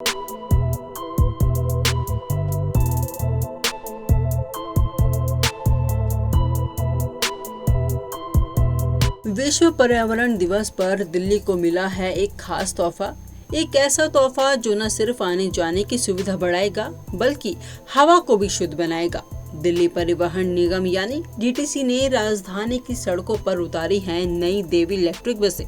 विश्व पर्यावरण दिवस पर दिल्ली को मिला है एक खास तोहफा। एक ऐसा तोहफा जो न सिर्फ आने जाने की सुविधा बढ़ाएगा बल्कि हवा को भी शुद्ध बनाएगा। दिल्ली परिवहन निगम यानी डीटीसी ने राजधानी की सड़कों पर उतारी हैं नई देवी इलेक्ट्रिक बसें,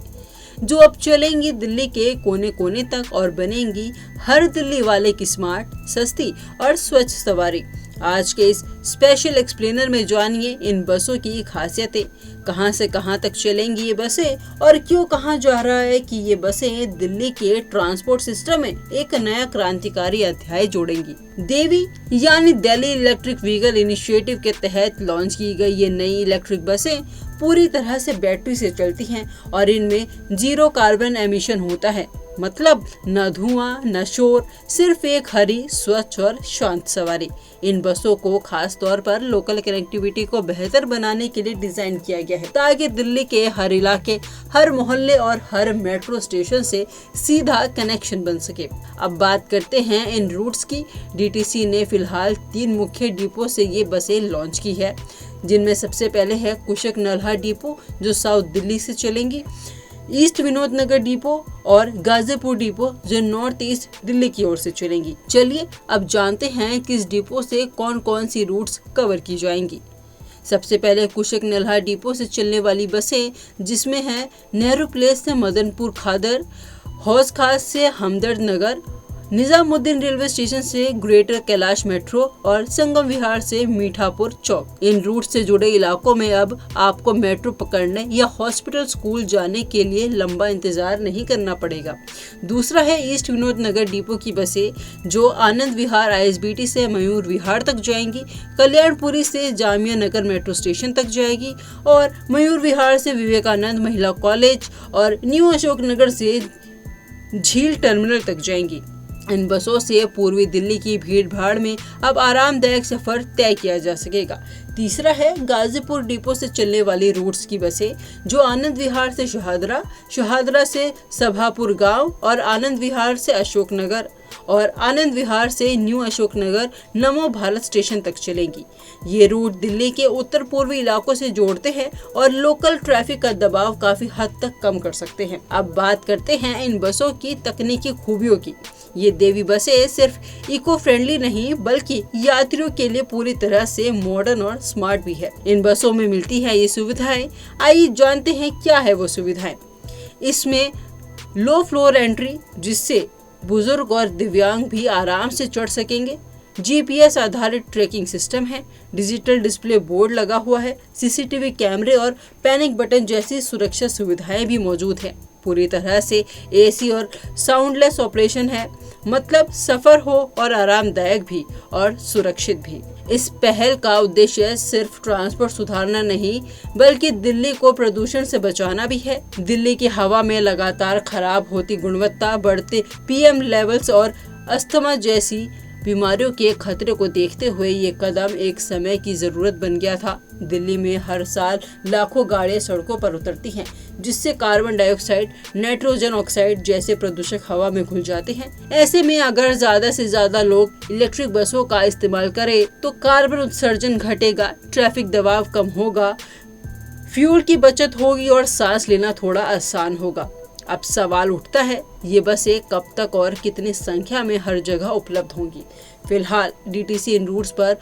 जो अब चलेंगी दिल्ली के कोने कोने तक और बनेंगी हर दिल्ली वाले की स्मार्ट, सस्ती और स्वच्छ सवारी। आज के इस स्पेशल एक्सप्लेनर में जानिए इन बसों की खासियतें, कहां से कहां तक चलेंगी ये बसें और क्यों कहा जा रहा है कि ये बसें दिल्ली के ट्रांसपोर्ट सिस्टम में एक नया क्रांतिकारी अध्याय जोड़ेंगी। देवी यानी दिल्ली इलेक्ट्रिक व्हीकल इनिशिएटिव के तहत लॉन्च की गई ये नई इलेक्ट्रिक बसें पूरी तरह से बैटरी से चलती हैं और इनमें जीरो कार्बन एमिशन होता है, मतलब न धुआं न शोर, सिर्फ एक हरी, स्वच्छ और शांत सवारी। इन बसों को खास तौर पर लोकल कनेक्टिविटी को बेहतर बनाने के लिए डिजाइन किया गया है ताकि दिल्ली के हर इलाके, हर मोहल्ले और हर मेट्रो स्टेशन से सीधा कनेक्शन बन सके। अब बात करते हैं इन रूट्स की। डीटीसी ने फिलहाल 3 मुख्य डिपो से ये बसें लॉन्च की है, जिनमें सबसे पहले है कुशक नल्हा डिपो जो साउथ दिल्ली से चलेंगी, ईस्ट विनोद नगर डिपो और गाजीपुर डिपो जो नॉर्थ ईस्ट दिल्ली की ओर से चलेंगी। चलिए अब जानते हैं कि इस डिपो से कौन कौन सी रूट्स कवर की जाएंगी। सबसे पहले कुशक नल्हा डिपो से चलने वाली बसें, जिसमें है नेहरू प्लेस से मदनपुर खादर, हौज खास से हमदर्द नगर, निजामुद्दीन रेलवे स्टेशन से ग्रेटर कैलाश मेट्रो और संगम विहार से मीठापुर चौक। इन रूट से जुड़े इलाकों में अब आपको मेट्रो पकड़ने या हॉस्पिटल, स्कूल जाने के लिए लंबा इंतजार नहीं करना पड़ेगा। दूसरा है ईस्ट विनोद नगर डिपो की बसें जो आनंद विहार ISBT से मयूर विहार तक जाएंगी, कल्याणपुरी से जामिया नगर मेट्रो स्टेशन तक जाएगी और मयूर विहार से विवेकानंद महिला कॉलेज और न्यू अशोक नगर से झील टर्मिनल तक जाएंगी। इन बसों से पूर्वी दिल्ली की भीड़ भाड़ में अब आरामदायक सफर तय किया जा सकेगा। तीसरा है गाजीपुर डिपो से चलने वाली रूट्स की बसें जो आनंद विहार से शहादरा, शहादरा से सभापुर गांव और आनंद विहार से अशोक नगर और आनंद विहार से न्यू अशोक नगर नमो भारत स्टेशन तक चलेंगी। ये रूट दिल्ली के उत्तर पूर्वी इलाकों से जोड़ते हैं और लोकल ट्रैफिक का दबाव काफी हद तक कम कर सकते हैं। अब बात करते हैं इन बसों की तकनीकी खूबियों की। ये देवी बसें सिर्फ इको फ्रेंडली नहीं बल्कि यात्रियों के लिए पूरी तरह से मॉडर्न और स्मार्ट भी है। इन बसों में मिलती है ये सुविधाएं, आइए जानते हैं क्या है वो सुविधाएं। इसमें लो फ्लोर एंट्री, जिससे बुजुर्ग और दिव्यांग भी आराम से चढ़ सकेंगे। GPS आधारित ट्रैकिंग सिस्टम है, डिजिटल डिस्प्ले बोर्ड लगा हुआ है, CCTV कैमरे और पैनिक बटन जैसी सुरक्षा सुविधाएं भी मौजूद है। पूरी तरह से AC और साउंडलेस ऑपरेशन है, मतलब सफर हो और आरामदायक भी और सुरक्षित भी। इस पहल का उद्देश्य सिर्फ ट्रांसपोर्ट सुधारना नहीं बल्कि दिल्ली को प्रदूषण से बचाना भी है। दिल्ली की हवा में लगातार खराब होती गुणवत्ता, बढ़ते PM लेवल्स और अस्थमा जैसी बीमारियों के खतरे को देखते हुए ये कदम एक समय की जरूरत बन गया था। दिल्ली में हर साल लाखों गाड़ियां सड़कों पर उतरती हैं, जिससे कार्बन डाइऑक्साइड, नाइट्रोजन ऑक्साइड जैसे प्रदूषक हवा में घुल जाते हैं। ऐसे में अगर ज्यादा से ज्यादा लोग इलेक्ट्रिक बसों का इस्तेमाल करें तो कार्बन उत्सर्जन घटेगा, ट्रैफिक दबाव कम होगा, फ्यूल की बचत होगी और सांस लेना थोड़ा आसान होगा। अब सवाल उठता है, ये बसें कब तक और कितनी संख्या में हर जगह उपलब्ध होंगी। फिलहाल डीटीसी इन रूट्स पर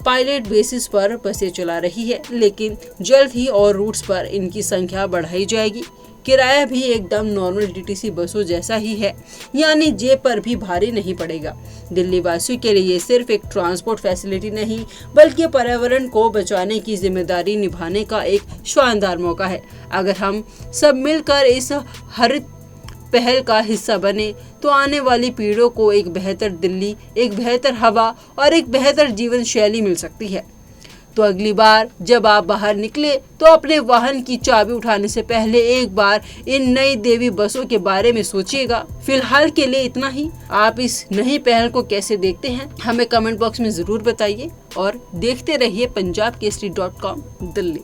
पायलट बेसिस पर बसें चला रही है, लेकिन जल्द ही और रूट्स पर इनकी संख्या बढ़ाई जाएगी। किराया भी एकदम नॉर्मल डीटीसी बसों जैसा ही है, यानी जेब पर भी भारी नहीं पड़ेगा। दिल्ली वासियों के लिए ये सिर्फ एक ट्रांसपोर्ट फैसिलिटी नहीं बल्कि पर्यावरण को बचाने की जिम्मेदारी निभाने का एक शानदार मौका है। अगर हम सब मिलकर इस हरित पहल का हिस्सा बने तो आने वाली पीढ़ियों को एक बेहतर दिल्ली, एक बेहतर हवा और एक बेहतर जीवन शैली मिल सकती है। तो अगली बार जब आप बाहर निकले तो अपने वाहन की चाबी उठाने से पहले एक बार इन नई देवी बसों के बारे में सोचिएगा। फिलहाल के लिए इतना ही। आप इस नई पहल को कैसे देखते हैं हमें कमेंट बॉक्स में जरूर बताइए और देखते रहिए punjabkesari.com दिल्ली।